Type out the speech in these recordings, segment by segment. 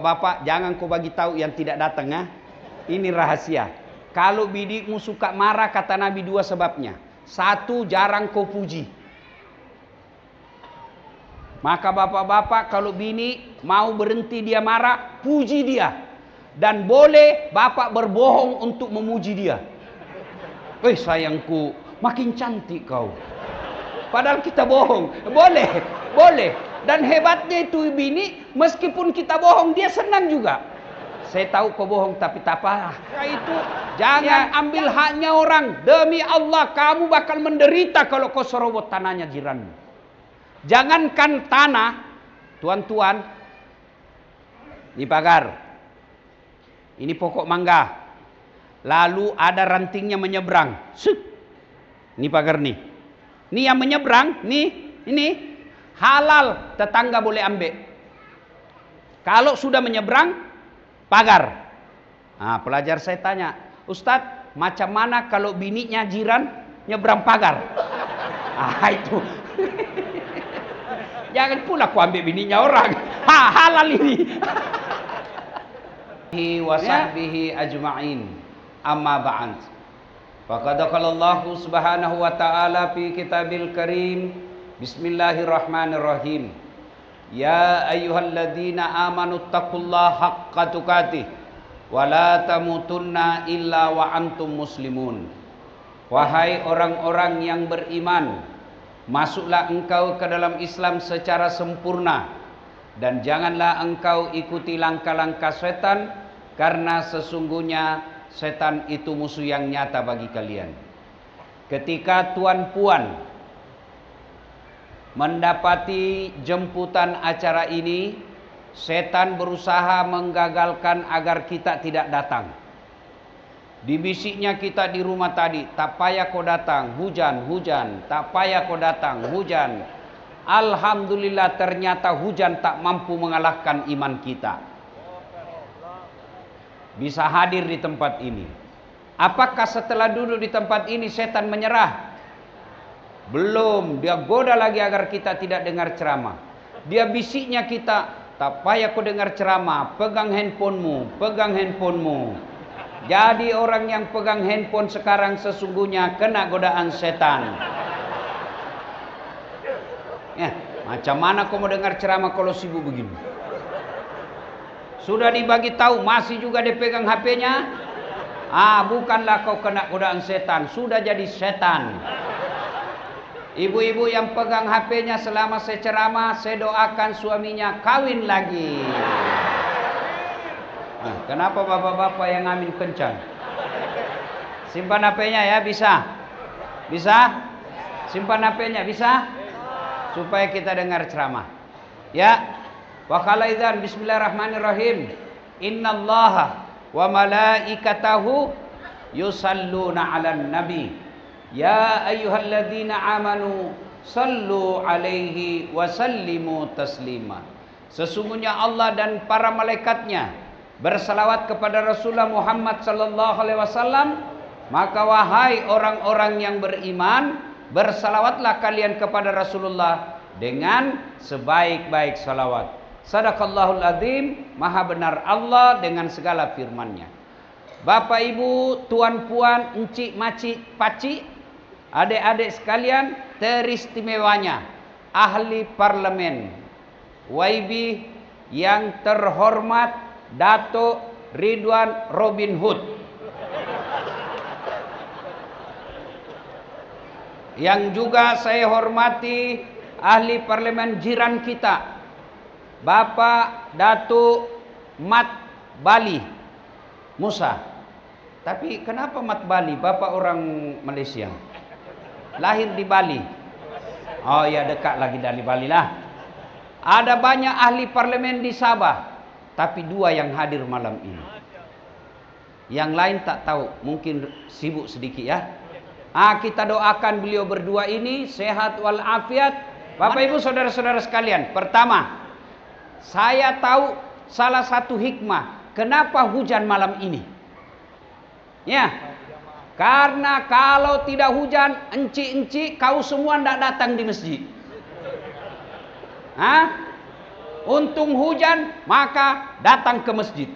bapak-bapak, jangan kau bagi tahu yang tidak datang ya. Ini rahasia. Kalau bidikmu suka marah, kata Nabi, dua sebabnya. Satu, jarang kau puji. Maka bapak-bapak kalau bini mau berhenti dia marah, puji dia. Dan boleh bapak berbohong untuk memuji dia. Sayangku, makin cantik kau. Padahal kita bohong. Boleh, boleh. Dan hebatnya itu bini, meskipun kita bohong, dia senang juga. Saya tahu kau bohong, tapi tak apa. Itu jangan ambil haknya orang. Demi Allah, kamu bakal menderita kalau kau serobot tanahnya jiranmu. Jangankan tanah, tuan-tuan, ini pagar, ini pokok mangga, lalu ada rantingnya menyeberang. Ini pagar nih. Ini yang menyeberang, ini halal, tetangga boleh ambil. Kalau sudah menyeberang, pagar. Nah, pelajar saya tanya, Ustadz, macam mana kalau bininya jiran nyebrang pagar? Itu. Jangan pula ku ambil bininya orang. Halal ini. Wa sahbihi ajma'in. Amma ba'd. Faqad qala Allah Subhanahu wa ta'ala fi kitabil karim. Bismillahirrahmanirrahim. Ya ayyuhalladzina amanu taqullaha haqqa tuqatih wa la tamutunna illa wa antum muslimun. Wahai orang-orang yang beriman, masuklah engkau ke dalam Islam secara sempurna dan janganlah engkau ikuti langkah-langkah setan, karena sesungguhnya setan itu musuh yang nyata bagi kalian. Ketika tuan puan mendapati jemputan acara ini, setan berusaha menggagalkan agar kita tidak datang. Dibisiknya kita di rumah tadi, tak payah kau datang, hujan, tak payah kau datang, hujan. Alhamdulillah, ternyata hujan tak mampu mengalahkan iman kita. Bisa hadir di tempat ini. Apakah setelah duduk di tempat ini setan menyerah? Belum, dia goda lagi agar kita tidak dengar ceramah. Dia bisiknya kita, tak payah kau dengar ceramah, pegang handphonemu, pegang handphonemu. Jadi orang yang pegang handphone sekarang sesungguhnya kena godaan setan. Macam mana kau mau dengar ceramah kalau sibuk begini? Sudah dibagi tahu, masih juga dipegang HP-nya. Bukanlah kau kena godaan setan, sudah jadi setan. Ibu-ibu yang pegang HP-nya selama saya ceramah, saya doakan suaminya kawin lagi. Kenapa bapak-bapak yang amin kencang? Simpan HP-nya ya, bisa? Bisa? Simpan HP-nya, bisa? Supaya kita dengar ceramah. Ya. Wa qala idzan bismillahirrahmanirrahim. Innallaha wa malaikatahu yusalluna 'alan nabi. Ya ayyuhalladzina amanu sallu 'alaihi wa sallimu taslima. Sesungguhnya Allah dan para malaikatnya bersalawat kepada Rasulullah Muhammad sallallahu alaihi wasallam. Maka wahai orang-orang yang beriman, bersalawatlah kalian kepada Rasulullah dengan sebaik-baik salawat. Sadaqallahul azim, maha benar Allah dengan segala firman-Nya. Bapak ibu, tuan puan, encik macik pacik, adik-adik sekalian, teristimewanya ahli parlemen YB yang terhormat Dato Ridwan Robin Hood, yang juga saya hormati ahli parlemen jiran kita, Bapak Datuk Mat Bali Musa. Tapi kenapa Mat Bali? Bapak orang Malaysia, lahir di Bali. Oh ya, dekat lagi dari Bali lah. Ada banyak ahli parlemen di Sabah, tapi dua yang hadir malam ini. Yang lain tak tahu, mungkin sibuk sedikit ya. Kita doakan beliau berdua ini sehat walafiat. Bapak ibu saudara-saudara sekalian, pertama, saya tahu salah satu hikmah kenapa hujan malam ini. Ya, karena kalau tidak hujan, encik-encik kau semua tidak datang di masjid. Untung hujan, maka datang ke masjid.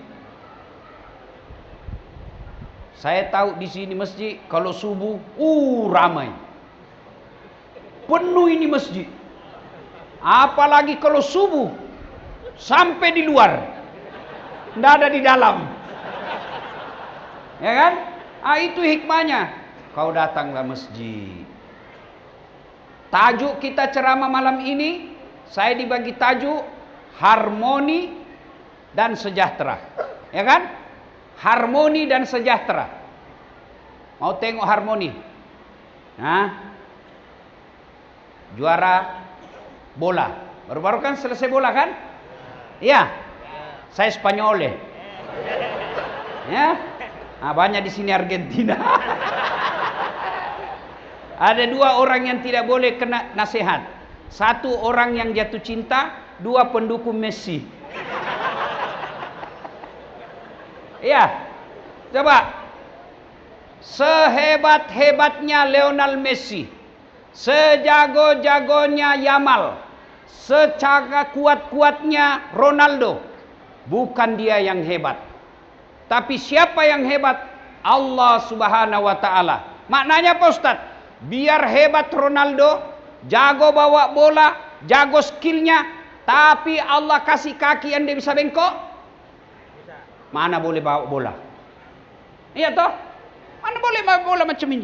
Saya tahu di sini masjid kalau subuh, ramai. Penuh ini masjid. Apalagi kalau subuh sampai di luar. Tidak ada di dalam. Ya kan? Itu hikmahnya. Kau datanglah masjid. Tajuk kita ceramah malam ini, saya dibagi tajuk harmoni dan sejahtera. Ya kan? Harmoni dan sejahtera. Mau tengok harmoni? Juara bola. Baru-baru kan selesai bola kan? Iya. Saya Spanyol. Ya. Banyak di sini Argentina. Ada 2 orang yang tidak boleh kena nasihat. 1 orang yang jatuh cinta, 2 pendukung Messi. Iya. Coba. Sehebat-hebatnya Lionel Messi, sejago-jagonya Yamal, secara kuat-kuatnya Ronaldo, bukan dia yang hebat. Tapi siapa yang hebat? Allah Subhanahu wa taala. Maknanya Pak Ustadz, biar hebat Ronaldo, jago bawa bola, jago skillnya, tapi Allah kasih kaki yang dia bisa bengkok, mana boleh bawa bola? Iya toh? Mana boleh bawa bola macam ini?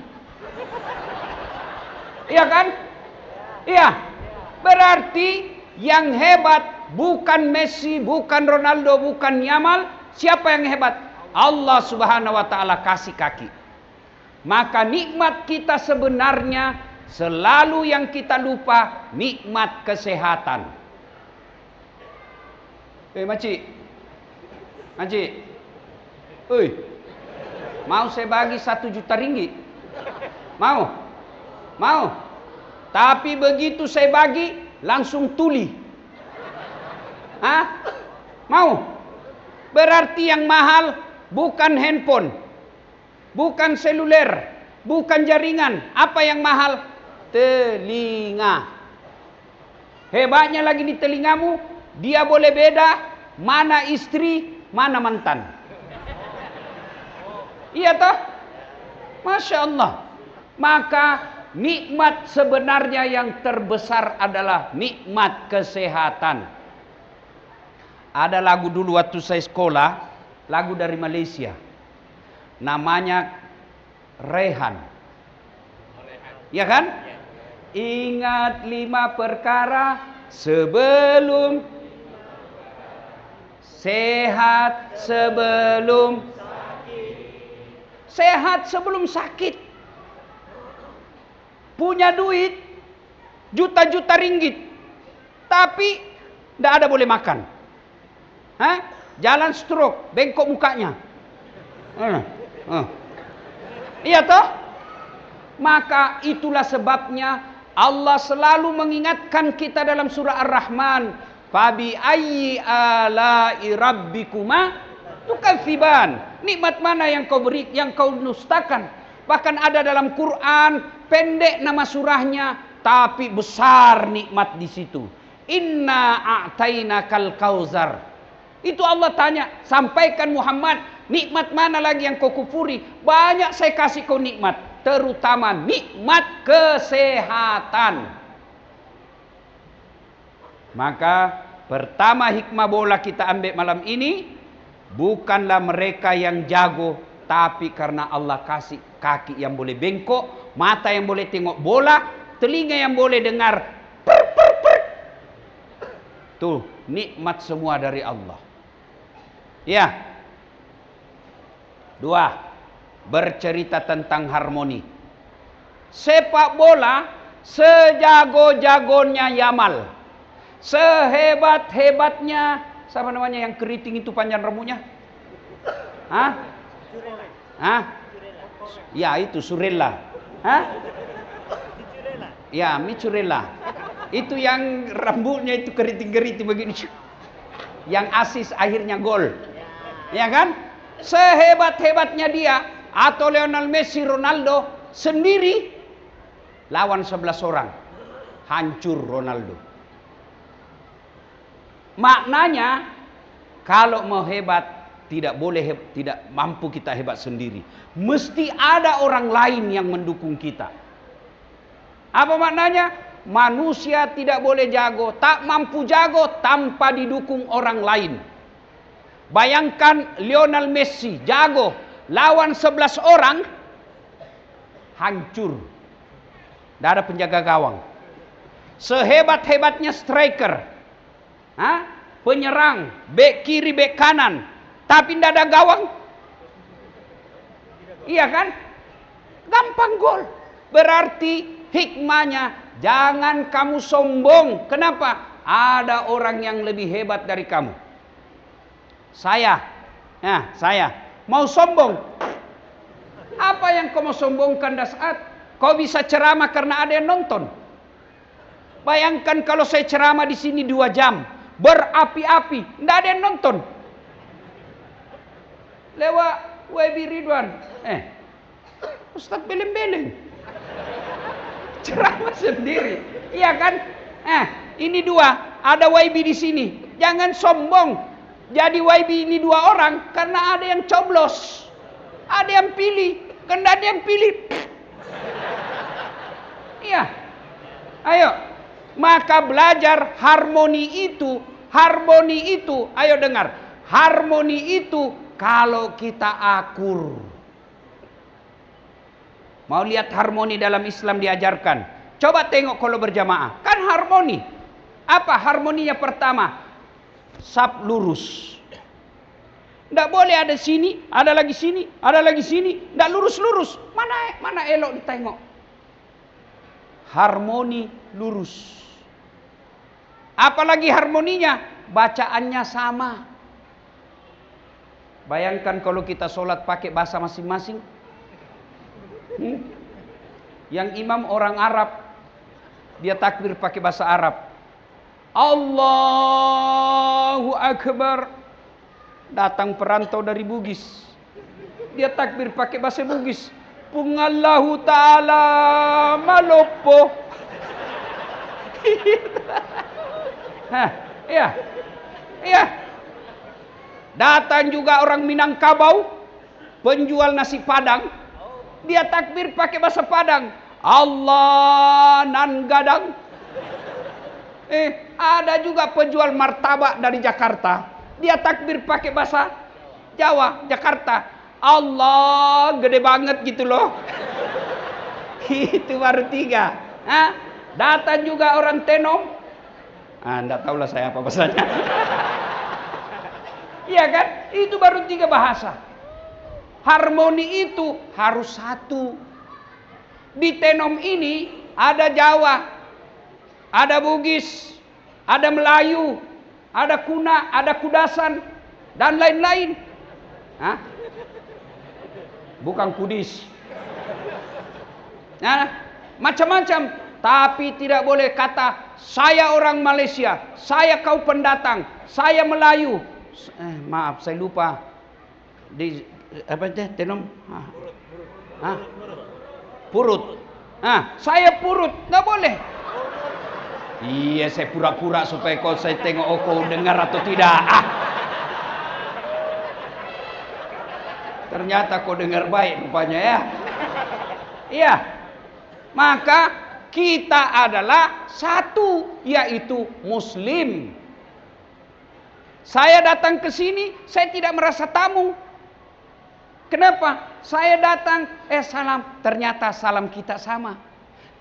Iya kan? Iya. Berarti yang hebat bukan Messi, bukan Ronaldo, bukan Yamal. Siapa yang hebat? Allah Subhanahu wa taala kasih kaki. Maka nikmat kita sebenarnya selalu yang kita lupa, nikmat kesehatan. Makcik. Mau saya bagi 1 juta ringgit? Mau? Tapi begitu saya bagi, langsung tuli. Mau? Berarti yang mahal bukan handphone, bukan seluler, bukan jaringan. Apa yang mahal? Telinga. Hebatnya lagi di telingamu, dia boleh beda mana istri, mana mantan. Iya toh? Masya Allah. Maka nikmat sebenarnya yang terbesar adalah nikmat kesehatan. Ada lagu dulu waktu saya sekolah, lagu dari Malaysia. Namanya Rehan. Ya kan? Ingat 5 perkara sebelum sehat, sebelum sakit. Punya duit juta-juta ringgit, tapi tidak ada boleh makan. Jalan stroke, bengkok mukanya. Iya toh? Maka itulah sebabnya Allah selalu mengingatkan kita dalam surah Ar-Rahman, fabi ayyi ala'i rabbikuma tukadziban. Nikmat mana yang kau beri, yang kau dustakan? Bahkan ada dalam Quran, pendek nama surahnya, tapi besar nikmat di situ. Inna a'tainakal kauzar. Itu Allah tanya, sampaikan Muhammad, nikmat mana lagi yang kau kufuri? Banyak saya kasih kau nikmat, terutama nikmat kesehatan. Maka pertama hikmah bola kita ambil malam ini, bukanlah mereka yang jago, tapi karena Allah kasih kaki yang boleh bengkok, mata yang boleh tengok bola, telinga yang boleh dengar. Tuh, nikmat semua dari Allah. Ya. 2. Bercerita tentang harmoni. Sepak bola sejago-jagonya Yamal, sehebat-hebatnya, siapa namanya yang keriting itu panjang rambutnya? Ya itu Surella. Ya Micurella. Itu yang rambutnya itu keriting-keriting begini. Yang asis akhirnya gol. Ya kan? Sehebat-hebatnya dia atau Lionel Messi, Ronaldo sendiri lawan 11 orang. Hancur Ronaldo. Maknanya kalau mau hebat tidak boleh tidak mampu kita hebat sendiri. Mesti ada orang lain yang mendukung kita. Apa maknanya? Manusia tidak boleh jago, tak mampu jago tanpa didukung orang lain. Bayangkan Lionel Messi jago, lawan 11 orang hancur. Tidak ada penjaga gawang. Sehebat-hebatnya striker, penyerang, bek kiri, bek kanan, tapi tidak ada gawang. Iya kan? Gampang gol. Berarti hikmahnya, jangan kamu sombong. Kenapa? Ada orang yang lebih hebat dari kamu. Saya mau sombong. Apa yang kau mau sombongkan saat kau bisa ceramah karena ada yang nonton? Bayangkan kalau saya ceramah di sini 2 jam, berapi-api, tidak ada yang nonton. Lewat WB Ridwan, Ustaz beleng-beleng, ceramah sendiri, iya kan? Ini 2, ada YB di sini, jangan sombong. Jadi YB ini 2 orang karena ada yang coblos, ada yang pilih, karena ada yang pilih. Iya, ayo. Maka belajar harmoni itu, ayo dengar, harmoni itu kalau kita akur. Mau lihat harmoni dalam Islam diajarkan? Coba tengok kalau berjamaah, kan harmoni. Apa harmoninya? Pertama, saf lurus. Tidak boleh ada sini, ada lagi sini, ada lagi sini, tidak lurus-lurus. Mana elok ditengok. Harmoni lurus. Apalagi harmoninya, bacaannya sama. Bayangkan kalau kita sholat pakai bahasa masing-masing. Yang imam orang Arab, dia takbir pakai bahasa Arab. Allahu Akbar. Datang perantau dari Bugis, dia takbir pakai bahasa Bugis. Pungallahu ta'ala malopo. Iya. Datang juga orang Minangkabau, penjual nasi Padang, dia takbir pakai bahasa Padang. Allah nan gadang. Ada juga penjual martabak dari Jakarta, dia takbir pakai bahasa Jawa, Jakarta. Allah gede banget gitu loh. Itu baru 3. Datang juga orang Tenom. Enggak tahulah saya apa bahasanya. Iya kan? Itu baru 3 bahasa. Harmoni itu harus satu. Di Tenom ini ada Jawa, ada Bugis, ada Melayu, ada Kuna, ada Kudasan, dan lain-lain. Bukan Kudis. Macam-macam. Tapi tidak boleh kata saya orang Malaysia, saya kau pendatang, saya Melayu. Maaf, saya lupa. Di apa itu? Tenom? Purut. Saya Purut, nggak boleh. Iya, saya pura-pura supaya kau saya tengok kau dengar atau tidak. Ternyata kau dengar baik rupanya ya. Iya. Maka kita adalah satu, yaitu Muslim. Saya datang ke sini, saya tidak merasa tamu. Kenapa? Saya datang, salam. Ternyata salam kita sama.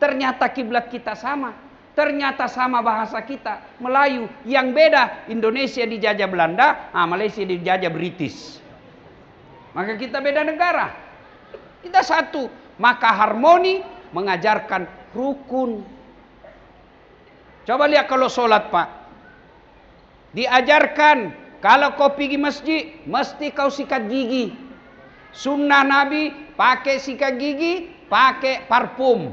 Ternyata kiblat kita sama. Ternyata sama bahasa kita, Melayu. Yang beda, Indonesia dijajah Belanda, Malaysia dijajah British. Maka kita beda negara. Kita satu. Maka harmoni mengajarkan rukun. Coba lihat kalau sholat, Pak. Diajarkan kalau kau pergi masjid, mesti kau sikat gigi. Sunnah Nabi pakai sikat gigi, pakai parfum.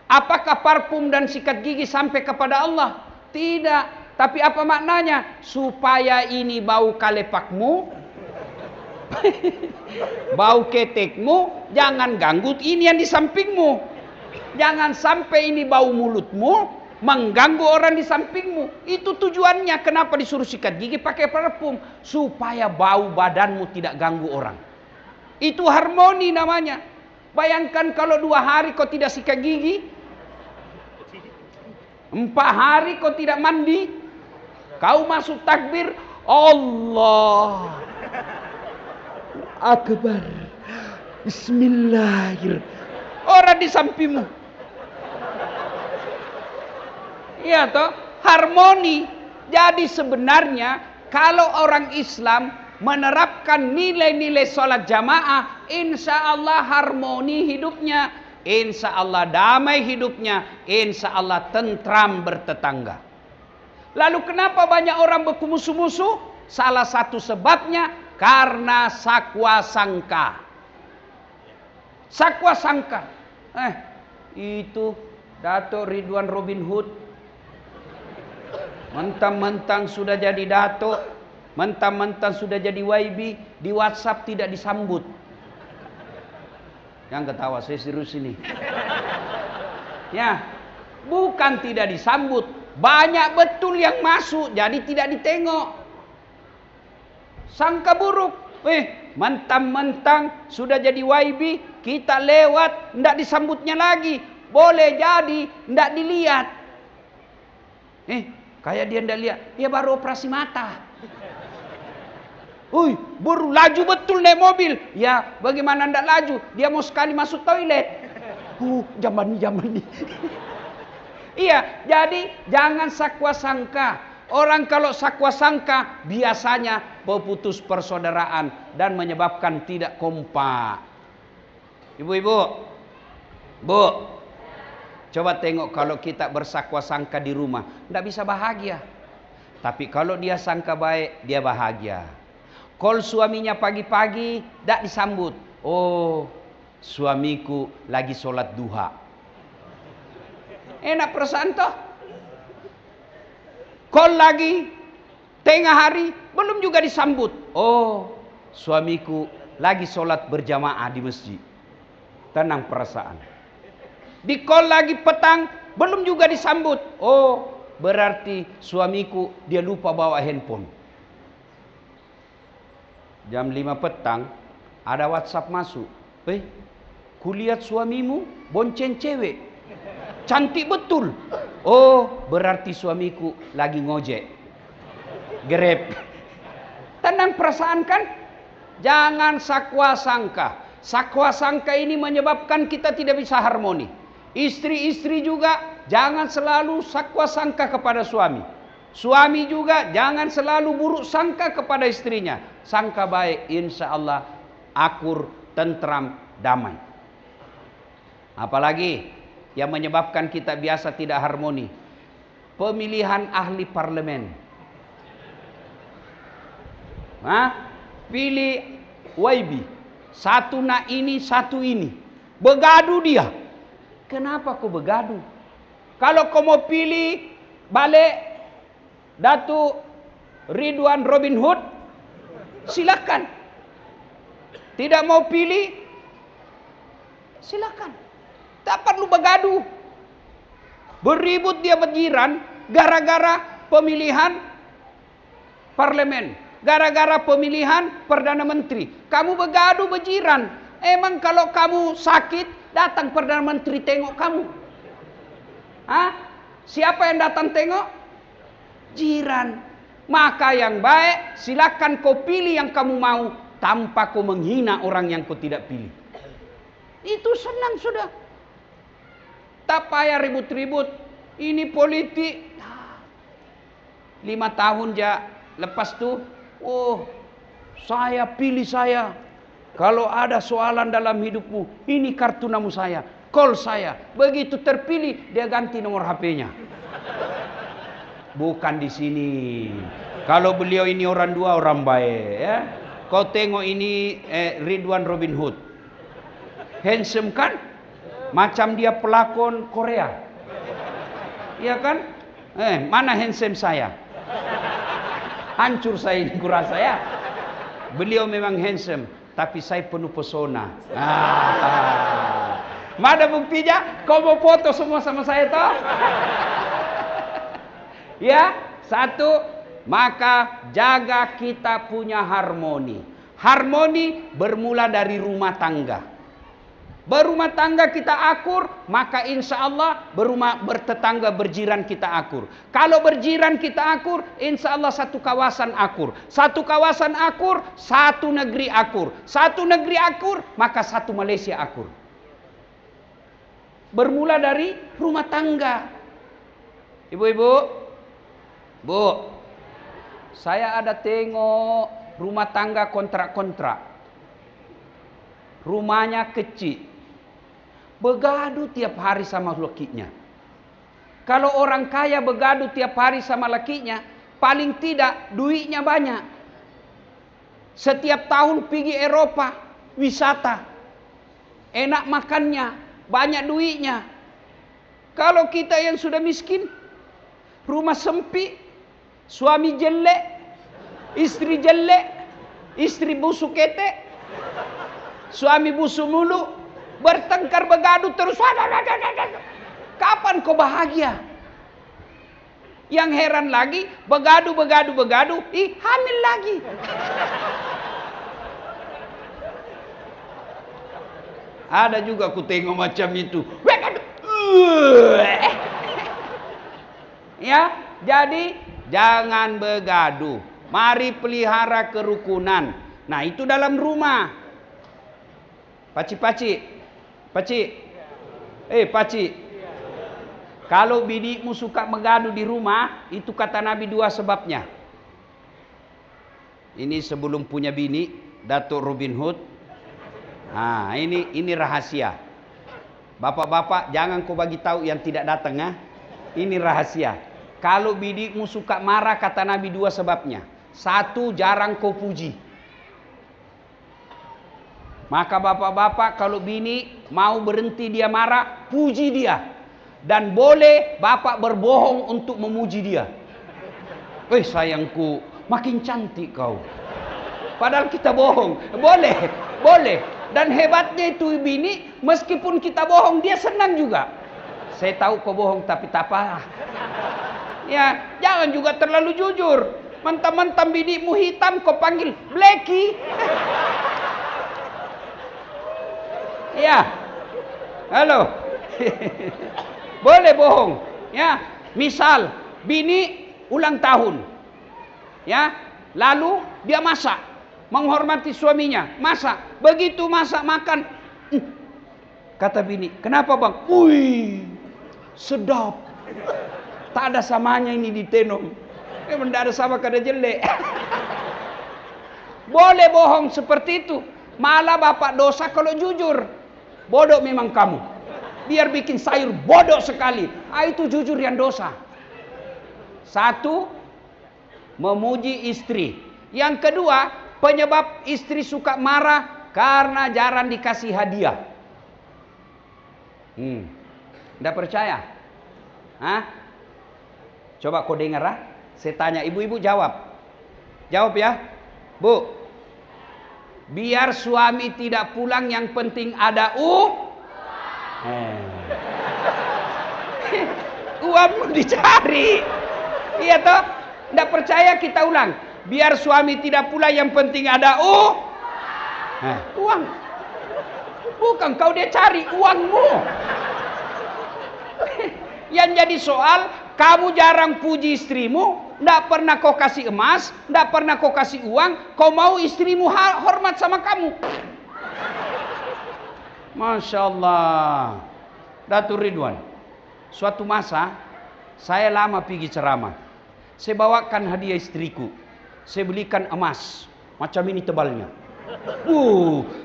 Apakah parfum dan sikat gigi sampai kepada Allah? Tidak. Tapi apa maknanya? Supaya ini bau kalepakmu, bau ketekmu, jangan ganggu ini yang di sampingmu. Jangan sampai ini bau mulutmu, mengganggu orang di sampingmu. Itu tujuannya kenapa disuruh sikat gigi pakai parfum, supaya bau badanmu tidak ganggu orang. Itu harmoni namanya. Bayangkan kalau 2 hari kau tidak sikat gigi, 4 hari kau tidak mandi, kau masuk takbir, Allah Akbar, Bismillahirrahmanirrahim, orang di sampingmu. Iya toh, harmoni. Jadi sebenarnya kalau orang Islam menerapkan nilai-nilai sholat jamaah, insya Allah harmoni hidupnya, insya Allah damai hidupnya, insya Allah tentram bertetangga. Lalu kenapa banyak orang bermusuh-musuh? Salah satu sebabnya karena sakwa sangka. Sakwa sangka. Itu Dato' Ridwan Robin Hood, mentang-mentang sudah jadi Dato', mentang-mentang sudah jadi YB, di WhatsApp tidak disambut. Yang ketawa, saya serius ini. Ya, bukan tidak disambut, banyak betul yang masuk, jadi tidak ditengok. Sangka buruk. Mentang-mentang sudah jadi YB, kita lewat, tidak disambutnya lagi. Boleh jadi tidak dilihat. Kayak dia tidak lihat, dia baru operasi mata. Baru laju betul naik mobil. Ya, bagaimana tidak laju? Dia mau sekali masuk toilet. Zaman ini. Iya, jadi jangan sakwa sangka. Orang kalau sakwa sangka biasanya pemutus persaudaraan dan menyebabkan tidak kompak. Ibu-ibu, Bu, coba tengok kalau kita bersakwa sangka di rumah, tidak bisa bahagia. Tapi kalau dia sangka baik, dia bahagia. Kalau suaminya pagi-pagi tidak disambut, suamiku lagi sholat duha. Enak perasaan toh. Kalau lagi tengah hari belum juga disambut, suamiku lagi sholat berjamaah di masjid. Tenang perasaan. Di call lagi petang belum juga disambut, berarti suamiku dia lupa bawa handphone. Jam 5 petang ada WhatsApp masuk. Kulihat suamimu bonceng cewek, cantik betul. Berarti suamiku lagi ngojek, Grab. Tenang perasaan kan? Jangan sakwa sangka. Sakwa sangka ini menyebabkan kita tidak bisa harmoni. Istri-istri juga jangan selalu sakwa sangka kepada suami. Suami juga jangan selalu buruk sangka kepada istrinya. Sangka baik, insya Allah akur, tentram, damai. Apalagi yang menyebabkan kita biasa tidak harmoni, pemilihan ahli parlemen. Pilih YB, satu nak ini, satu ini, begaduh dia. Kenapa kau begaduh? Kalau kau mau pilih balik Datuk Ridwan Robin Hood, silakan. Tidak mau pilih, silakan. Tak perlu begaduh. Beribut dia berjiran gara-gara pemilihan parlemen, gara-gara pemilihan Perdana Menteri. Kamu begaduh berjiran. Emang kalau kamu sakit, datang Perdana Menteri tengok kamu? Siapa yang datang tengok? Jiran. Maka yang baik, silakan kau pilih yang kamu mau, tanpa kau menghina orang yang kau tidak pilih. Itu senang sudah. Tak payah ribut-ribut. Ini politik. 5 tahun ya. Lepas tu, saya pilih saya. Kalau ada soalan dalam hidupmu, ini kartu nama saya, call saya. Begitu terpilih, dia ganti nomor HP-nya. Bukan di sini. Kalau beliau ini orang dua, orang baik. Ya. Kau tengok ini Ridwan Robin Hood. Handsome kan? Macam dia pelakon Korea. Iya kan? Mana handsome saya? Hancur saya ini kurasa ya. Beliau memang handsome, tapi saya penuh pesona. Mana buktinya? Kau mau foto semua sama saya toh? Ya, satu, maka jaga kita punya harmoni. Harmoni bermula dari rumah tangga. Berumah tangga kita akur, maka insya Allah bertetangga berjiran kita akur. Kalau berjiran kita akur, insya Allah satu kawasan akur. Satu kawasan akur, satu negeri akur. Satu negeri akur, maka satu Malaysia akur. Bermula dari rumah tangga. Ibu-ibu, Bu, saya ada tengok rumah tangga kontrak-kontrak. Rumahnya kecil. Begaduh tiap hari sama lakinya. Kalau orang kaya begaduh tiap hari sama lakinya, paling tidak duitnya banyak. Setiap tahun pergi Eropa, wisata. Enak makannya, banyak duitnya. Kalau kita yang sudah miskin, rumah sempit, suami jelek, istri busuk ketek, suami busuk mulu, bertengkar begaduh terus. Kapan kau bahagia? Yang heran lagi, begaduh, hamil lagi. Ada juga aku tengok macam itu. Ya, jadi jangan begaduh. Mari pelihara kerukunan. Nah, itu dalam rumah. Pakcik. Pakcik. Kalau binimu suka menggaduh di rumah, itu kata Nabi 2 sebabnya. Ini sebelum punya bini, Datuk Robin Hood. Nah, ini rahasia. Bapak-bapak, jangan kau bagi tahu yang tidak datang, ya. Ini rahasia. Kalau binimu suka marah, kata Nabi 2 sebabnya. 1, jarang kau puji. Maka bapak-bapak kalau bini mau berhenti dia marah, puji dia. Dan boleh bapak berbohong untuk memuji dia. Sayangku, makin cantik kau. Padahal kita bohong. Boleh. Dan hebatnya itu bini, meskipun kita bohong, dia senang juga. Saya tahu kau bohong, tapi tak apa. Ya, jangan juga terlalu jujur. Mentang-mentang binimu hitam, kau panggil Blacky. Ya, halo. Boleh bohong. Ya, misal bini ulang tahun. Ya, lalu dia masak, menghormati suaminya, masak. Begitu masak makan, kata bini, kenapa bang? Wih, sedap. Tak ada samanya ini di Tenom. Memang tidak ada sama kada jelek. Boleh bohong seperti itu. Malah bapak dosa kalau jujur. Bodoh memang kamu. Biar bikin sayur bodoh sekali. Itu jujur yang dosa. 1, memuji istri. Yang kedua, penyebab istri suka marah karena jarang dikasih hadiah. Tidak percaya? Hah? Coba kau dengar, saya tanya, ibu-ibu jawab. Jawab ya. Bu, biar suami tidak pulang, yang penting ada uangmu dicari. Iya toh? Tidak percaya, kita ulang. Biar suami tidak pulang, yang penting ada uang. Bukan kau dia cari uangmu. Yang jadi soal, kamu jarang puji istrimu, tidak pernah kau kasih emas, tidak pernah kau kasih uang, kau mau istrimu hormat sama kamu. Masya Allah. Datuk Ridwan, suatu masa saya lama pergi ceramah. Saya bawakan hadiah istriku. Saya belikan emas macam ini tebalnya.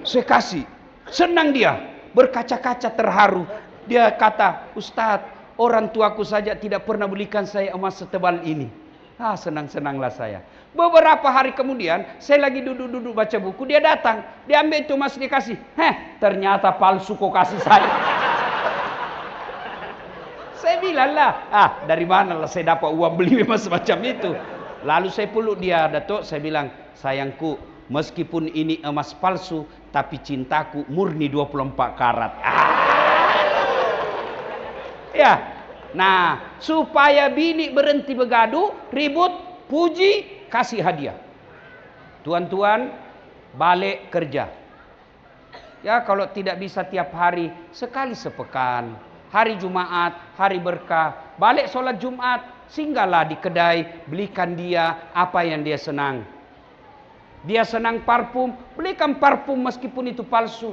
Saya kasih. Senang dia, berkaca-kaca terharu. Dia kata, Ustadz, orang tuaku saja tidak pernah belikan saya emas setebal ini. Senang-senanglah saya. Beberapa hari kemudian, saya lagi duduk-duduk baca buku, dia datang, dia ambil itu emas, dia kasih. Ternyata palsu kau kasih saya. Saya bilang lah, dari mana lah saya dapat uang beli emas semacam itu. Lalu saya peluk dia, Datuk, saya bilang, sayangku, meskipun ini emas palsu, tapi cintaku murni 24 karat. Ya, Nah, supaya bini berhenti begaduh, ribut, puji, kasih hadiah. Tuan-tuan, balik kerja. Ya, kalau tidak bisa tiap hari, sekali sepekan. Hari Jumat, hari berkah. Balik sholat Jumat, singgahlah di kedai, belikan dia apa yang dia senang. Dia senang parfum, belikan parfum meskipun itu palsu.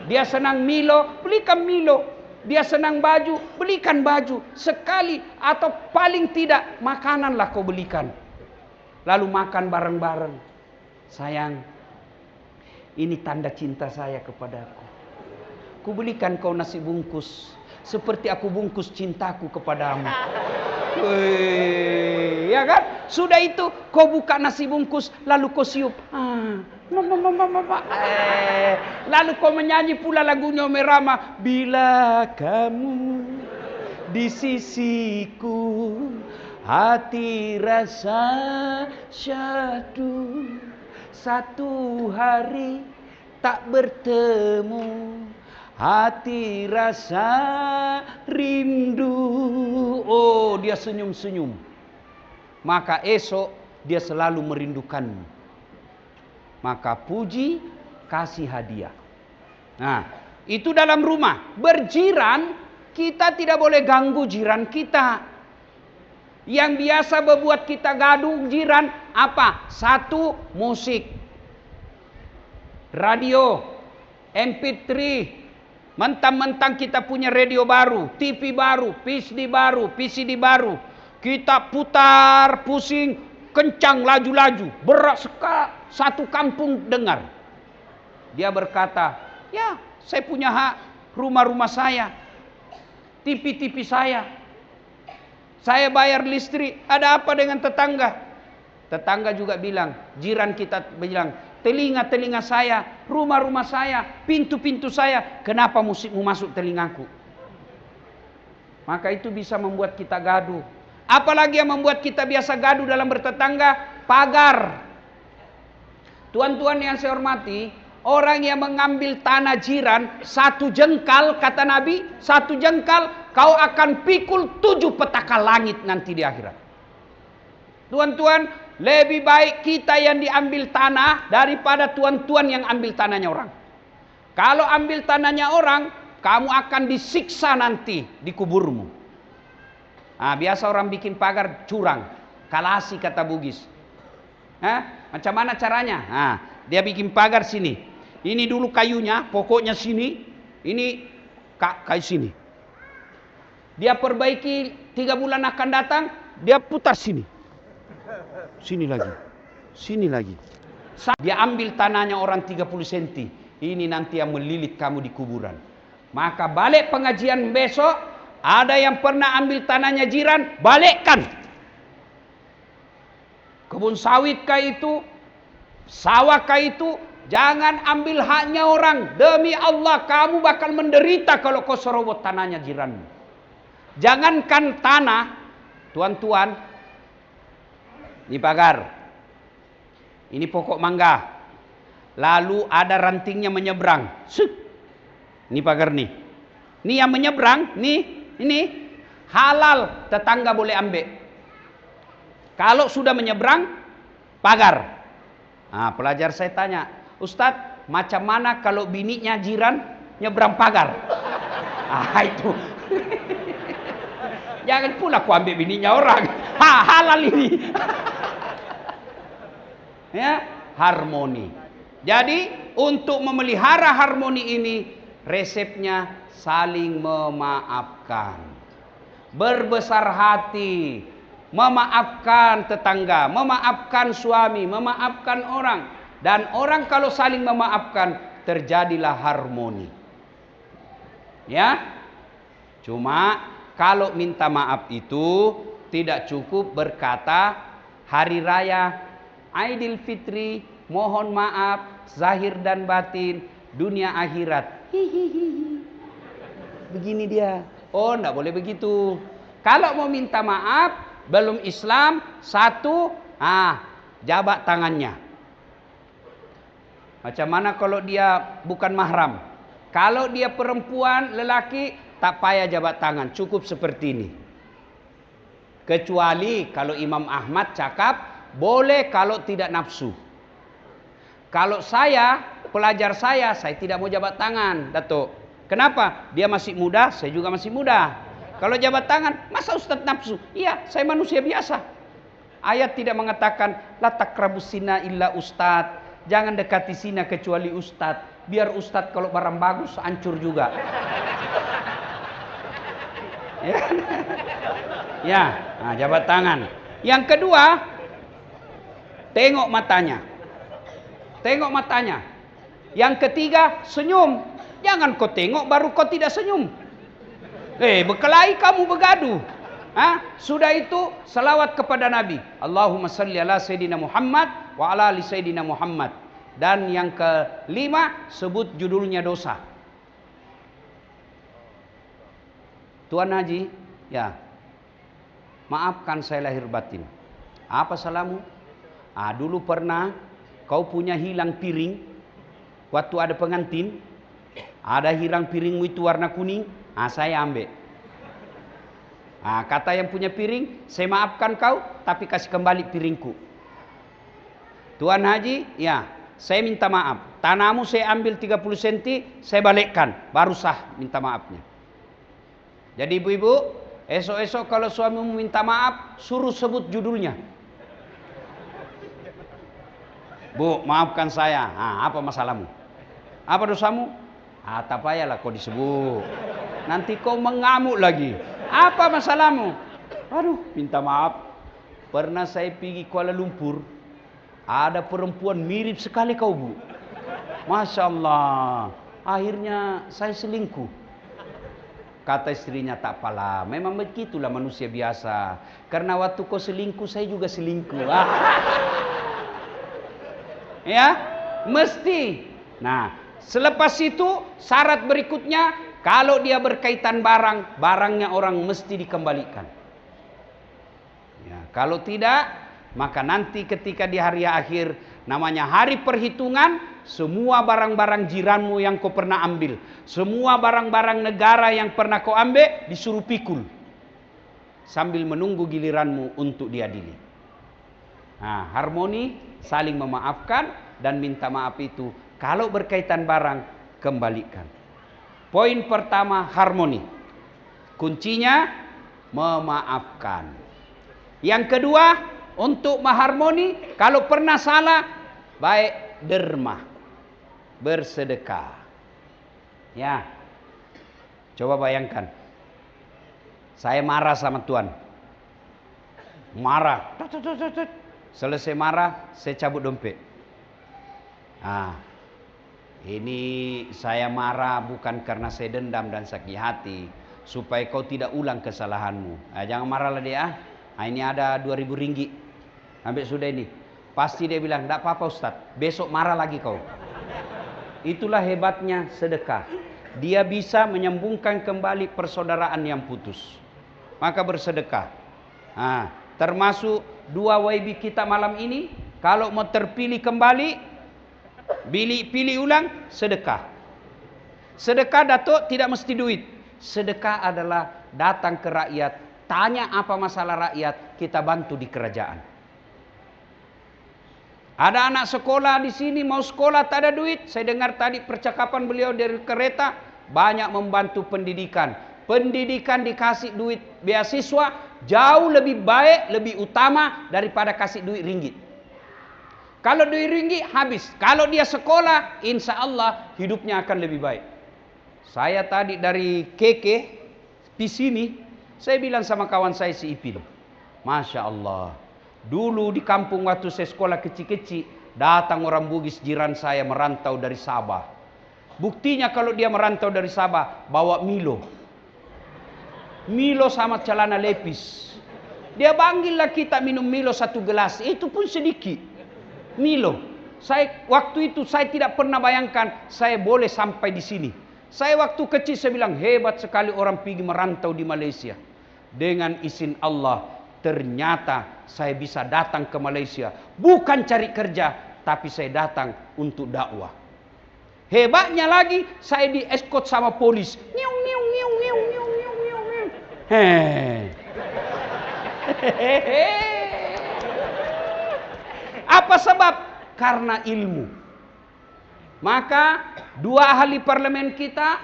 Dia senang Milo, belikan Milo. Dia senang baju, belikan baju. Sekali atau paling tidak makananlah kau belikan. Lalu makan bareng-bareng. Sayang, ini tanda cinta saya kepadaku. Ku belikan kau nasi bungkus seperti aku bungkus cintaku kepadamu. Wih, ya kan? Sudah itu kau buka nasi bungkus lalu kau siup. Lalu kau menyanyi pula lagunya Merama. Bila kamu di sisiku, hati rasa syahdu. Satu hari tak bertemu, hati rasa rindu. Oh, dia senyum-senyum. Maka esok dia selalu merindukanmu. Maka puji, kasih hadiah. Nah, itu dalam rumah. Berjiran, kita tidak boleh ganggu jiran kita. Yang biasa membuat kita gaduh jiran apa? Satu, musik, radio, MP3. Mentang-mentang kita punya radio baru, TV baru, PCD baru. Kita putar pusing, kencang, laju-laju, berat sekali. Satu kampung dengar. Dia berkata, ya saya punya hak, rumah-rumah saya, TV saya. Saya bayar listrik, ada apa dengan tetangga? Tetangga juga bilang, jiran kita bilang, telinga-telinga saya, rumah-rumah saya, pintu-pintu saya, kenapa musikmu masuk telingaku? Maka itu bisa membuat kita gaduh. Apalagi yang membuat kita biasa gaduh dalam bertetangga, pagar. Tuan-tuan yang saya hormati, orang yang mengambil tanah jiran, satu jengkal, kata Nabi, satu jengkal, kau akan pikul 7 petaka langit nanti di akhirat. Tuan-tuan, lebih baik kita yang diambil tanah daripada tuan-tuan yang ambil tanahnya orang. Kalau ambil tanahnya orang, kamu akan disiksa nanti di kuburmu. Nah, biasa orang bikin pagar curang, kalasi kata Bugis. Macam mana caranya? Nah, dia bikin pagar sini. Ini dulu kayunya, pokoknya sini. Ini kayu sini. Dia perbaiki 3 bulan akan datang, dia putar sini. Sini lagi. Sini lagi. Dia ambil tanahnya orang 30 cm. Ini nanti yang melilit kamu di kuburan. Maka balik pengajian besok, ada yang pernah ambil tanahnya jiran, balikkan. Kebun sawit kah itu, sawah kah itu, jangan ambil haknya orang. Demi Allah kamu bakal menderita kalau kau serobot tanahnya jiranmu. Jangankan tanah, tuan-tuan, ini pagar, ini pokok mangga, lalu ada rantingnya menyeberang. Ini pagar nih, ini yang menyeberang, ini halal, tetangga boleh ambil. Kalau sudah menyeberang, pagar. Nah, pelajar saya tanya, Ustadz, macam mana kalau bininya jiran nyebrang pagar? Itu. Jangan pula aku ambil bininya orang. Halal ini. Ya, harmoni. Jadi, untuk memelihara harmoni ini, resepnya saling memaafkan. Berbesar hati. Memaafkan tetangga, memaafkan suami, memaafkan orang. Dan orang kalau saling memaafkan, terjadilah harmoni. Ya. Cuma kalau minta maaf itu tidak cukup berkata hari raya Aidil Fitri, mohon maaf zahir dan batin, dunia akhirat. Hihihi. Begini dia. Oh, enggak boleh begitu. Kalau mau minta maaf belum Islam, satu, jabat tangannya. Macam mana kalau dia bukan mahram? Kalau dia perempuan, lelaki, tak payah jabat tangan, cukup seperti ini. Kecuali kalau Imam Ahmad cakap, boleh kalau tidak nafsu. Kalau saya, pelajar saya tidak mau jabat tangan, Datuk. Kenapa? Dia masih muda, saya juga masih muda. Kalau jabat tangan, masa Ustadz nafsu? Iya, saya manusia biasa. Ayat tidak mengatakan, la takrabus zina illa ustadz. Jangan dekati zina kecuali ustadz. Biar ustadz kalau barang bagus, hancur juga. Ya, nah, jabat tangan. Yang kedua, tengok matanya. Tengok matanya. Yang ketiga, senyum. Jangan kau tengok baru kau tidak senyum. Berkelahi kamu bergaduh. Sudah itu salawat kepada Nabi. Allahumma salli ala Sayyidina Muhammad wa ala ali Sayyidina Muhammad. Dan yang kelima, sebut judulnya dosa. Tuan Haji, ya, maafkan saya lahir batin. Apa salahmu? Dulu pernah kau punya hilang piring. Waktu ada pengantin, ada hilang piringmu itu warna kuning. Saya ambil. Kata yang punya piring, saya maafkan kau, tapi kasih kembali piringku. Tuan Haji, ya, saya minta maaf. Tanahmu saya ambil 30 cm, saya balikkan. Baru sah minta maafnya. Jadi ibu-ibu, esok-esok kalau suamimu minta maaf, suruh sebut judulnya. Bu, maafkan saya. Apa masalahmu? Apa dosamu? Tak payahlah kau disebut. Nanti kau mengamuk lagi. Apa masalahmu? Aduh, minta maaf. Pernah saya pergi Kuala Lumpur. Ada perempuan mirip sekali kau, Bu. Masya Allah. Akhirnya saya selingkuh. Kata istrinya, tak apalah. Memang begitulah manusia biasa. Karena waktu kau selingkuh, saya juga selingkuh. Ya, mesti. Nah, selepas itu syarat berikutnya, kalau dia berkaitan barang, barangnya orang mesti dikembalikan. Ya, kalau tidak, maka nanti ketika di hari akhir, namanya hari perhitungan, semua barang-barang jiranmu yang kau pernah ambil, semua barang-barang negara yang pernah kau ambil, disuruh pikul. Sambil menunggu giliranmu untuk diadili. Harmoni, saling memaafkan dan minta maaf itu kalau berkaitan barang, kembalikan. Poin pertama, harmoni. Kuncinya memaafkan. Yang kedua, untuk mengharmoni, kalau pernah salah, baik derma, bersedekah. Ya, coba bayangkan, saya marah sama Tuan, marah. Selesai marah, saya cabut dompet. Ini saya marah bukan karena saya dendam dan sakit hati, supaya kau tidak ulang kesalahanmu. Jangan marahlah dia. Ini ada 2.000 ringgit. Ambil sudah ini. Pasti dia bilang, tidak apa-apa Ustaz, besok marah lagi kau. Itulah hebatnya sedekah. Dia bisa menyambungkan kembali persaudaraan yang putus. Maka bersedekah. Termasuk 2 YB kita malam ini, kalau mau terpilih kembali, pilih ulang, sedekah. Sedekah, Datuk, tidak mesti duit. Sedekah adalah datang ke rakyat, tanya apa masalah rakyat, kita bantu di kerajaan. Ada anak sekolah di sini mau sekolah tak ada duit. Saya dengar tadi percakapan beliau dari kereta, banyak membantu pendidikan. Pendidikan dikasih duit beasiswa jauh lebih baik, lebih utama daripada kasih duit ringgit. Kalau duit ringgit habis. Kalau dia sekolah, insya Allah hidupnya akan lebih baik. Saya tadi dari Keke di sini, saya bilang sama kawan saya si Ipin, Masya Allah, dulu di kampung waktu saya sekolah kecil-kecil, datang orang Bugis jiran saya merantau dari Sabah. Buktinya kalau dia merantau dari Sabah, bawa Milo sama celana lepis. Dia panggillah kita minum Milo 1 gelas, itu pun sedikit. Milo. Waktu itu saya tidak pernah bayangkan saya boleh sampai di sini. Saya waktu kecil saya bilang hebat sekali orang pergi merantau di Malaysia. Dengan izin Allah, ternyata saya bisa datang ke Malaysia. Bukan cari kerja, tapi saya datang untuk dakwah. Hebatnya lagi, saya di escort sama polis. Niung, niung, niung, niung, niung. Apa sebab? Karena ilmu. Maka dua ahli parlemen kita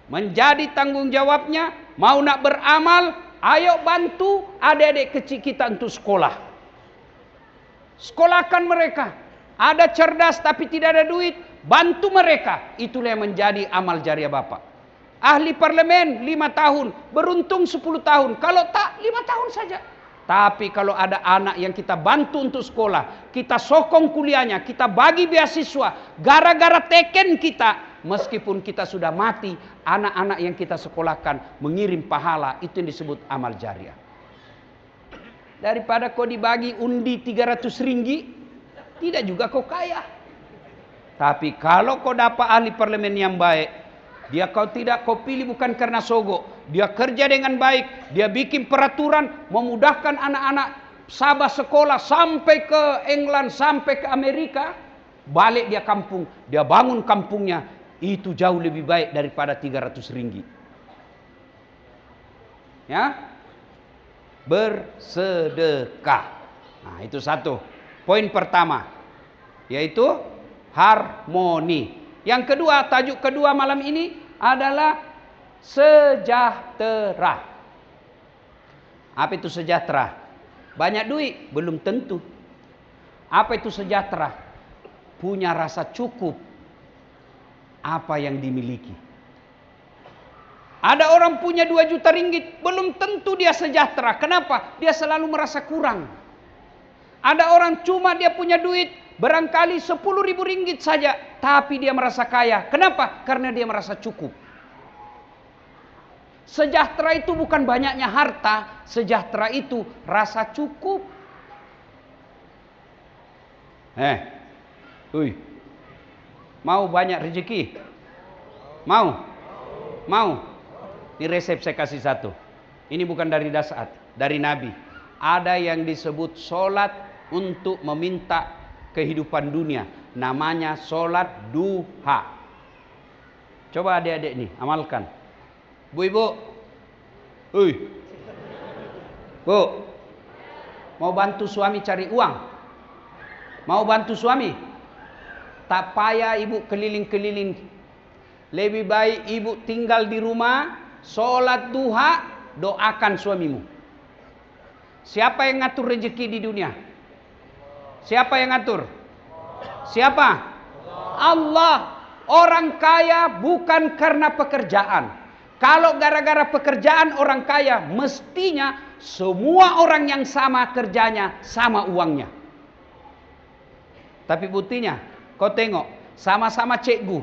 menjadi tanggung jawabnya, mau nak beramal, ayo bantu adik-adik kecil kita untuk sekolah. Sekolahkan mereka. Ada cerdas tapi tidak ada duit, bantu mereka. Itulah yang menjadi amal jariah Bapak. Ahli parlemen 5 tahun, beruntung 10 tahun. Kalau tak 5 tahun saja. Tapi kalau ada anak yang kita bantu untuk sekolah, kita sokong kuliahnya, kita bagi beasiswa, gara-gara teken kita, meskipun kita sudah mati, anak-anak yang kita sekolahkan mengirim pahala, itu yang disebut amal jariah. Daripada kau dibagi undi 300 ringgit, tidak juga kau kaya. Tapi kalau kau dapat ahli parlemen yang baik, dia kau pilih bukan karena sogok. Dia kerja dengan baik, dia bikin peraturan memudahkan anak-anak Sabah sekolah sampai ke England, sampai ke Amerika. Balik dia kampung, dia bangun kampungnya, itu jauh lebih baik daripada 300 ringgit. Ya, bersedekah. Nah, itu satu. Poin pertama, yaitu harmoni. Yang kedua, tajuk kedua malam ini adalah sejahtera. Apa itu sejahtera? Banyak duit? Belum tentu. Apa itu sejahtera? Punya rasa cukup apa yang dimiliki. Ada orang punya 2 juta ringgit, belum tentu dia sejahtera. Kenapa? Dia selalu merasa kurang. Ada orang cuma dia punya duit barangkali 10.000 ringgit saja, tapi dia merasa kaya. Kenapa? Karena dia merasa cukup. Sejahtera itu bukan banyaknya harta, sejahtera itu rasa cukup. Mau banyak rezeki? Mau? Mau? Ini resep saya kasih satu. Ini bukan dari Dasat, dari Nabi. Ada yang disebut solat untuk meminta kehidupan dunia. Namanya solat duha. Coba adik-adik nih, amalkan. Bu, Bu, mau bantu suami cari uang? Mau bantu suami? Tak payah ibu keliling-keliling. Lebih baik ibu tinggal di rumah, solat duha, doakan suamimu. Siapa yang ngatur rezeki di dunia? Siapa yang ngatur? Siapa? Allah. Orang kaya bukan karena pekerjaan. Kalau gara-gara pekerjaan orang kaya, mestinya semua orang yang sama kerjanya, sama uangnya. Tapi buktinya, kau tengok, sama-sama cikgu,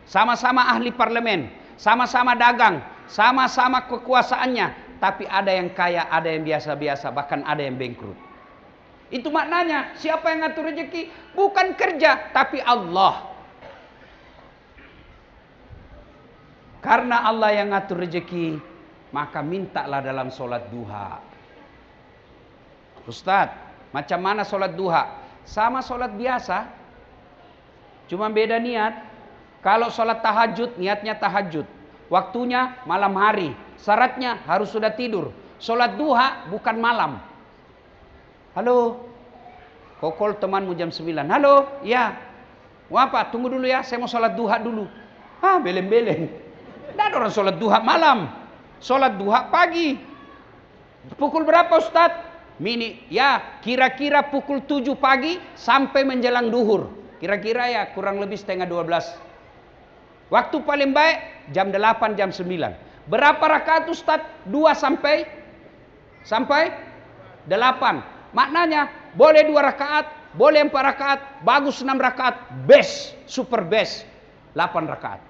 sama-sama ahli parlemen, sama-sama dagang, sama-sama kekuasaannya, tapi ada yang kaya, ada yang biasa-biasa, bahkan ada yang bangkrut. Itu maknanya, siapa yang ngatur rezeki? Bukan kerja, tapi Allah. Karena Allah yang ngatur rezeki, maka mintalah dalam solat duha. Ustaz, macam mana solat duha? Sama solat biasa, cuma beda niat. Kalau solat tahajud, niatnya tahajud. Waktunya malam hari. Syaratnya harus sudah tidur. Solat duha bukan malam. Halo, kokol temanmu jam 9. Halo, ya. Mau apa? Tunggu dulu ya, saya mau solat duha dulu. Beleng-beleng. Dan orang solat duha malam. Solat duha pagi. Pukul berapa Ustaz? Kira-kira pukul 7 pagi sampai menjelang duhur. Kira-kira ya kurang lebih setengah 12. Waktu paling baik jam 8, jam 9. Berapa rakaat Ustaz? 2 sampai 8. Maknanya boleh 2 rakaat, boleh 4 rakaat, bagus 6 rakaat, best, super best 8 rakaat.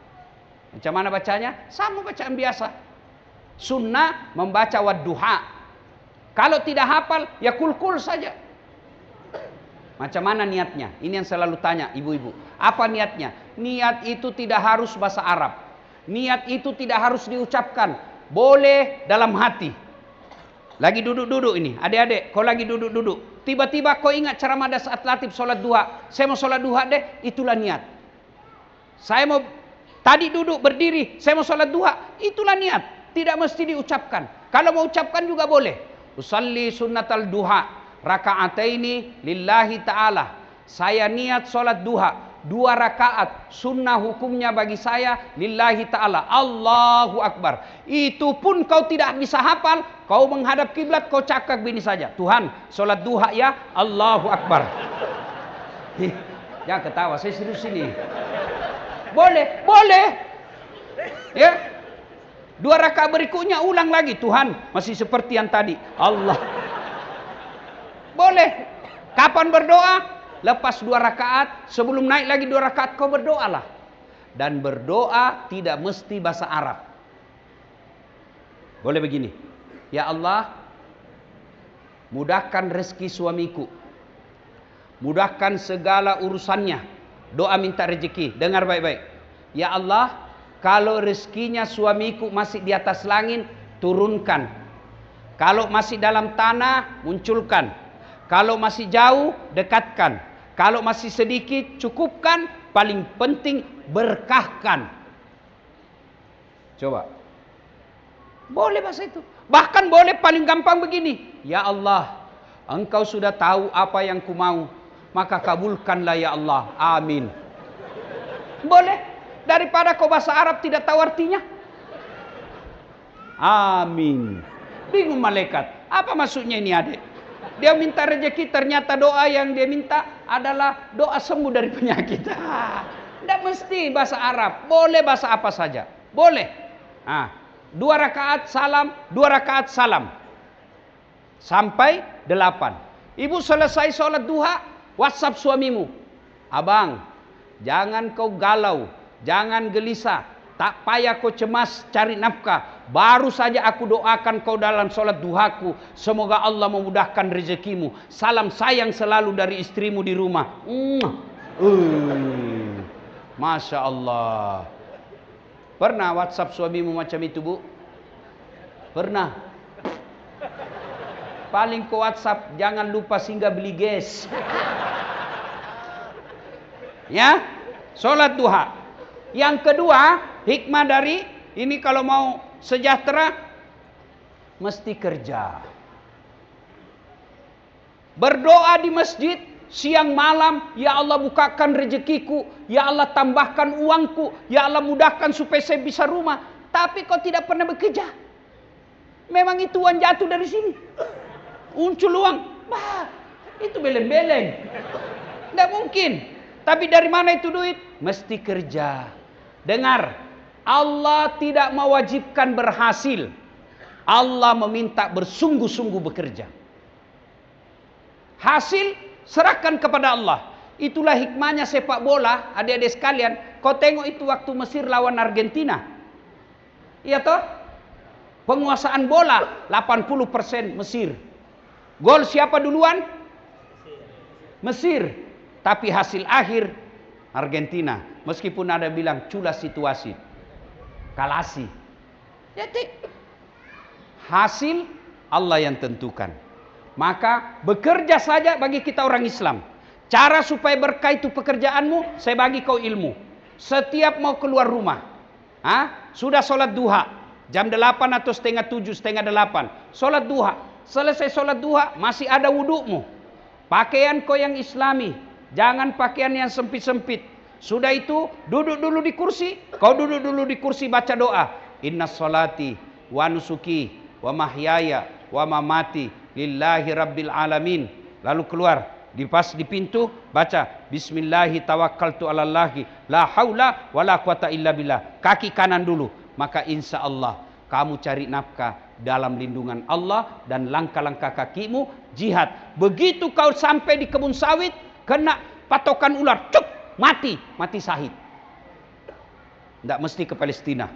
Macam mana bacanya? Sama bacaan biasa. Sunnah membaca wadduha. Kalau tidak hafal, ya kul-kul saja. Macam mana niatnya? Ini yang selalu tanya ibu-ibu. Apa niatnya? Niat itu tidak harus bahasa Arab. Niat itu tidak harus diucapkan. Boleh dalam hati. Lagi duduk-duduk ini. Adik-adik, kau lagi duduk-duduk. Tiba-tiba kau ingat ceramah saat latib solat duha. Saya mau solat duha deh. Itulah niat. Saya mau tadi duduk berdiri. Saya mau solat duha. Itulah niat. Tidak mesti diucapkan. Kalau mau ucapkan juga boleh. Usalli sunnatal duha raka'ataini lillahi ta'ala. Saya niat sholat duha 2 rakaat, sunnah hukumnya bagi saya lillahi ta'ala. Allahu Akbar. Itu pun kau tidak bisa hafal, kau menghadap kiblat, kau cakap begini saja, Tuhan sholat duha ya, Allahu Akbar. Jangan ketawa, saya serius ini. Boleh, boleh. Ya. 2 rakaat berikutnya ulang lagi, Tuhan masih seperti yang tadi, Allah. Boleh. Kapan berdoa? Lepas 2 rakaat, sebelum naik lagi 2 rakaat, kau berdoalah. Dan berdoa tidak mesti bahasa Arab. Boleh begini, ya Allah, mudahkan rezeki suamiku, mudahkan segala urusannya. Doa minta rezeki, dengar baik-baik. Ya Allah, kalau rezekinya suamiku masih di atas langit, turunkan. Kalau masih dalam tanah, munculkan. Kalau masih jauh, dekatkan. Kalau masih sedikit, cukupkan. Paling penting, berkahkan. Coba. Boleh bahasa itu. Bahkan boleh paling gampang begini. Ya Allah, Engkau sudah tahu apa yang ku mau, maka kabulkanlah ya Allah. Amin. Boleh. Daripada kau bahasa Arab tidak tahu artinya. Amin. Bingung malaikat. Apa maksudnya ini adik? Dia minta rezeki, ternyata doa yang dia minta adalah doa sembuh dari penyakit. Tidak mesti bahasa Arab, boleh bahasa apa saja, boleh. 2 rakaat salam, 2 rakaat salam, sampai 8. Ibu selesai sholat duha, WhatsApp suamimu, abang, jangan kau galau, jangan gelisah, tak payah kau cemas cari nafkah. Baru saja aku doakan kau dalam sholat duhaku. Semoga Allah memudahkan rezekimu. Salam sayang selalu dari istrimu di rumah. Masya Allah. Pernah WhatsApp suamimu macam itu, Bu? Pernah. Paling kau WhatsApp, jangan lupa singgah beli gas. Ya, sholat duha. Yang kedua, hikmah dari ini kalau mau sejahtera, mesti kerja. Berdoa di masjid siang malam, ya Allah bukakan rezekiku, ya Allah tambahkan uangku, ya Allah mudahkan supaya saya bisa rumah. Tapi kau tidak pernah bekerja. Memang itu uang jatuh dari sini. Muncul uang, itu beleng-beleng. Tidak mungkin. Tapi dari mana itu duit? Mesti kerja. Dengar. Allah tidak mewajibkan berhasil. Allah meminta bersungguh-sungguh bekerja. Hasil serahkan kepada Allah. Itulah hikmahnya sepak bola, adik-adik sekalian. Kau tengok itu waktu Mesir lawan Argentina. Iya toh? Penguasaan bola 80% Mesir. Gol siapa duluan? Mesir. Tapi hasil akhir Argentina. Meskipun ada bilang culas situasi. Kalasi. Jadi hasil Allah yang tentukan. Maka bekerja saja bagi kita orang Islam. Cara supaya berkah itu pekerjaanmu, saya bagi kau ilmu. Setiap mau keluar rumah, sudah sholat duha, jam 8 atau setengah 7, setengah 8. Sholat duha. Selesai sholat duha, masih ada wudukmu. Pakaian kau yang islami. Jangan pakaian yang sempit-sempit. Sudah itu, duduk dulu di kursi. Kau duduk dulu di kursi baca doa. Inna sholati wa nusuki wa mahyaya wa mamati lillahi rabbil alamin. Lalu keluar. Pas di pintu, baca. Bismillahi tawakkaltu alallahi. La haula wa la quwata illa billah. Kaki kanan dulu. Maka insya Allah kamu cari nafkah dalam lindungan Allah. Dan langkah-langkah kakimu jihad. Begitu kau sampai di kebun sawit, kena patokan ular. Cuk! Mati syahid. Tidak mesti ke Palestina.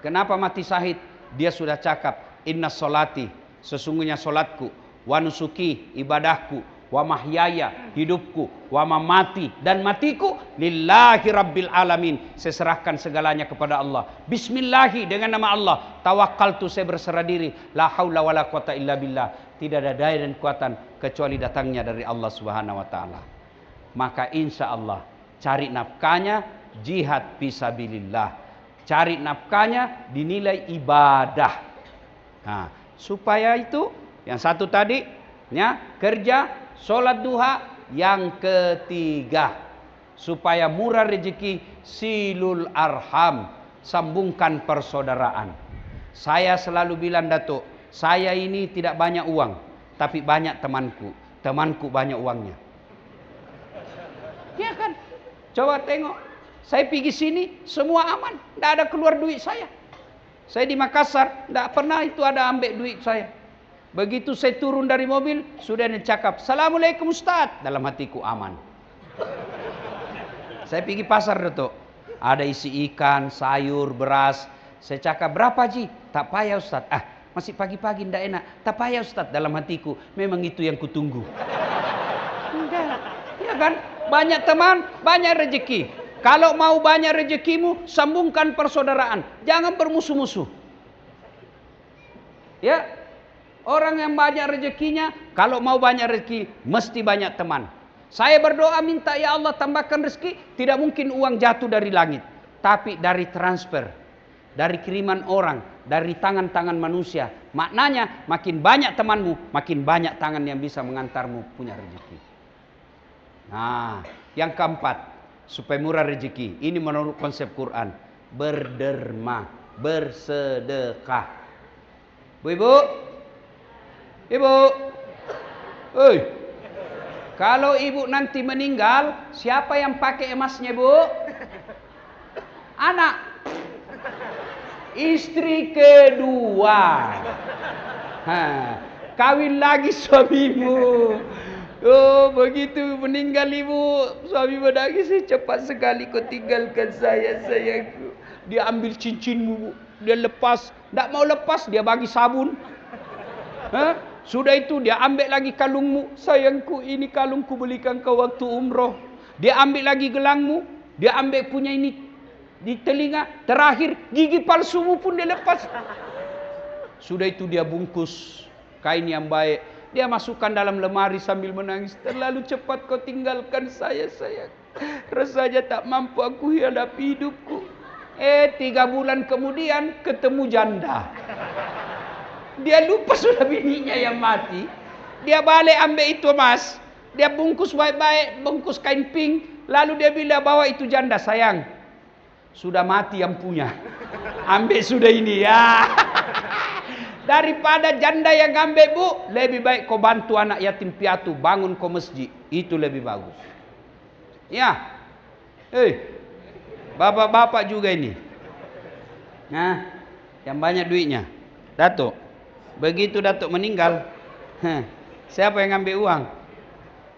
Kenapa mati syahid? Dia sudah cakap, inna sholati, sesungguhnya solatku, wa nusuki, ibadahku, wa mahyaya, hidupku, wa mamati, dan matiku, lillahi rabbil alamin. Saya serahkan segalanya kepada Allah. Bismillahi, dengan nama Allah. Tawakkaltu, saya berserah diri. La haula wa la quwata illa billah. Tidak ada daya dan kekuatan kecuali datangnya dari Allah Subhanahu wa taala. Maka insya Allah cari nafkahnya jihad fisabilillah. Cari nafkahnya dinilai ibadah. Nah, supaya itu yang satu tadi, ya, kerja, sholat duha. Yang ketiga, supaya murah rezeki, silul arham, sambungkan persaudaraan. Saya selalu bilang, Datuk, saya ini tidak banyak uang, tapi banyak temanku. Temanku banyak uangnya. Ya kan? Coba tengok, saya pergi sini semua aman, tidak ada keluar duit saya. Saya di Makassar, tidak pernah itu ada ambil duit saya. Begitu saya turun dari mobil, sudah ada cakap, Assalamualaikum Ustaz. Dalam hatiku aman. Saya pergi pasar, Datuk, ada isi ikan, sayur, beras. Saya cakap, berapa Ji? Tak payah Ustaz. Masih pagi-pagi tidak enak. Tak payah Ustaz. Dalam hatiku, memang itu yang kutunggu. Enggak. Ya kan? Banyak teman, banyak rezeki. Kalau mau banyak rezekimu, sambungkan persaudaraan. Jangan bermusuh-musuh. Ya. Orang yang banyak rezekinya, kalau mau banyak rezeki, mesti banyak teman. Saya berdoa minta, ya Allah tambahkan rezeki. Tidak mungkin uang jatuh dari langit, tapi dari transfer, dari kiriman orang, dari tangan-tangan manusia. Maknanya makin banyak temanmu, makin banyak tangan yang bisa mengantarmu punya rezeki. Nah, yang keempat, supaya murah rezeki. Ini menurut konsep Quran, berderma, bersedekah. Bu-ibu, ibu, kalau ibu nanti meninggal, siapa yang pakai emasnya, Bu? Anak. Istri kedua. Kawin lagi suamimu. Oh, begitu meninggal ibu, suami menangis, cepat sekali kau tinggalkan saya, sayangku. Dia ambil cincinmu, Bu. Dia lepas, tidak mau lepas, dia bagi sabun. Sudah itu dia ambil lagi kalungmu, sayangku, ini kalungku belikan kau waktu umroh. Dia ambil lagi gelangmu, dia ambil punya ini di telinga, terakhir gigi palsumu pun dia lepas. Sudah itu dia bungkus kain yang baik, dia masukkan dalam lemari sambil menangis. Terlalu cepat kau tinggalkan saya, sayang. Rasanya tak mampu aku hadapi hidupku. 3 bulan kemudian ketemu janda. Dia lupa sudah bininya yang mati. Dia balik ambil itu emas, dia bungkus baik-baik, bungkus kain pink. Lalu dia bilang, bawa itu janda, sayang, sudah mati yang punya, ambil sudah ini ya. Daripada janda yang ambil, Bu, lebih baik kau bantu anak yatim piatu, bangun kau masjid, itu lebih bagus. Ya, bapak-bapak juga ini. Nah, yang banyak duitnya, Datuk. Begitu Datuk meninggal, siapa yang ngambil uang?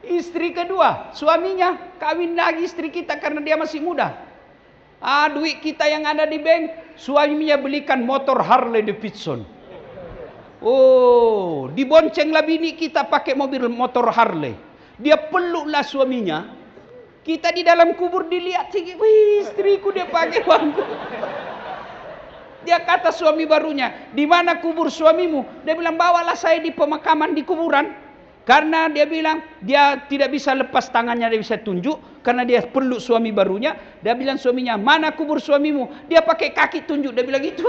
Istri kedua, suaminya kawin lagi istri kita karena dia masih muda. Duit kita yang ada di bank, suaminya belikan motor Harley Davidson. Oh, diboncenglah bini kita pakai mobil motor Harley. Dia peluklah suaminya. Kita di dalam kubur dilihat, wih, istriku dia pakai bangku. Dia kata suami barunya, di mana kubur suamimu? Dia bilang, bawalah saya di pemakaman di kuburan. Karena dia bilang, dia tidak bisa lepas tangannya, dia bisa tunjuk. Karena dia peluk suami barunya. Dia bilang suaminya, mana kubur suamimu? Dia pakai kaki tunjuk. Dia bilang, itu.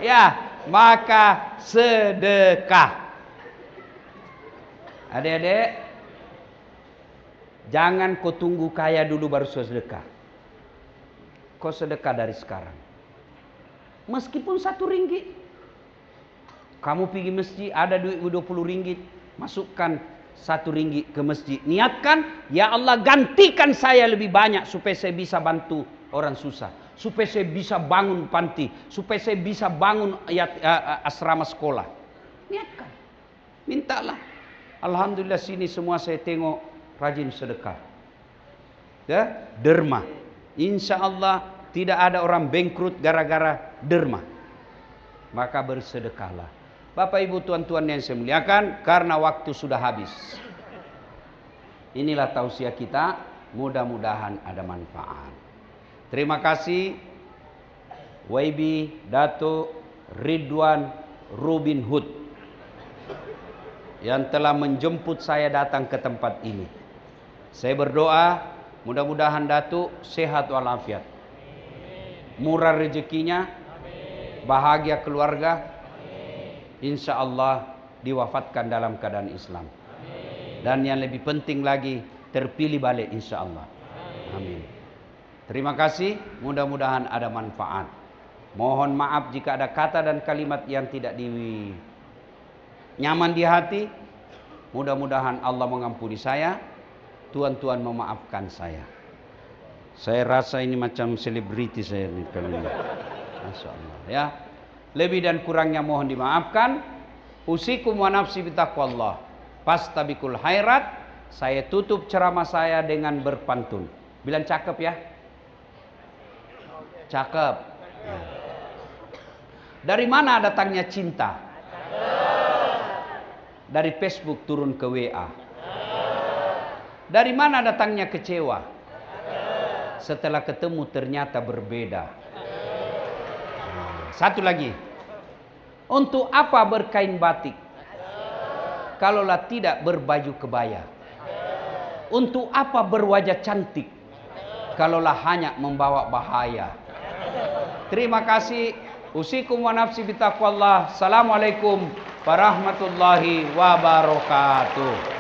Ya, maka sedekah. Adik-adik, jangan kau tunggu kaya dulu baru sedekah. Kau sedekah dari sekarang. Meskipun 1 ringgit. Kamu pergi masjid, ada duit 20 ringgit. Masukkan 1 ringgit ke masjid. Niatkan, ya Allah gantikan saya lebih banyak supaya saya bisa bantu orang susah. Supaya saya bisa bangun panti. Supaya saya bisa bangun asrama sekolah. Niatkan. Mintalah. Alhamdulillah sini semua saya tengok rajin sedekah. Ya, derma. Insya Allah tidak ada orang bangkrut gara-gara derma. Maka bersedekahlah. Bapak Ibu tuan-tuan yang saya muliakan, karena waktu sudah habis. Inilah tausiah kita, mudah-mudahan ada manfaat. Terima kasih YB Dato Ridwan Robin Hood yang telah menjemput saya datang ke tempat ini. Saya berdoa mudah-mudahan Datuk sehat walafiat. murah rezekinya, bahagia keluarga, insya Allah diwafatkan dalam keadaan Islam. Dan yang lebih penting lagi, terpilih balik insya Allah. Amin. Terima kasih, mudah-mudahan ada manfaat. Mohon maaf jika ada kata dan kalimat yang tidak nyaman di hati. Mudah-mudahan Allah mengampuni saya, Tuhan memaafkan saya. Saya rasa ini macam selebriti saya nih kali ini. Masya Allah ya. Lebih dan kurangnya mohon dimaafkan. Usikum wa nafsi bitaqwallah. Fastabiqul khairat. Saya tutup ceramah saya dengan berpantun. Bilang cakep ya? Cakep. Dari mana datangnya cinta? Dari Facebook turun ke WA. Dari mana datangnya kecewa? Setelah ketemu ternyata berbeda. Satu lagi. Untuk apa berkain batik kalaulah tidak berbaju kebaya? Untuk apa berwajah cantik kalaulah hanya membawa bahaya? Terima kasih. Usikum wa nafsi bitaqwallah. Assalamualaikum warahmatullahi wabarakatuh.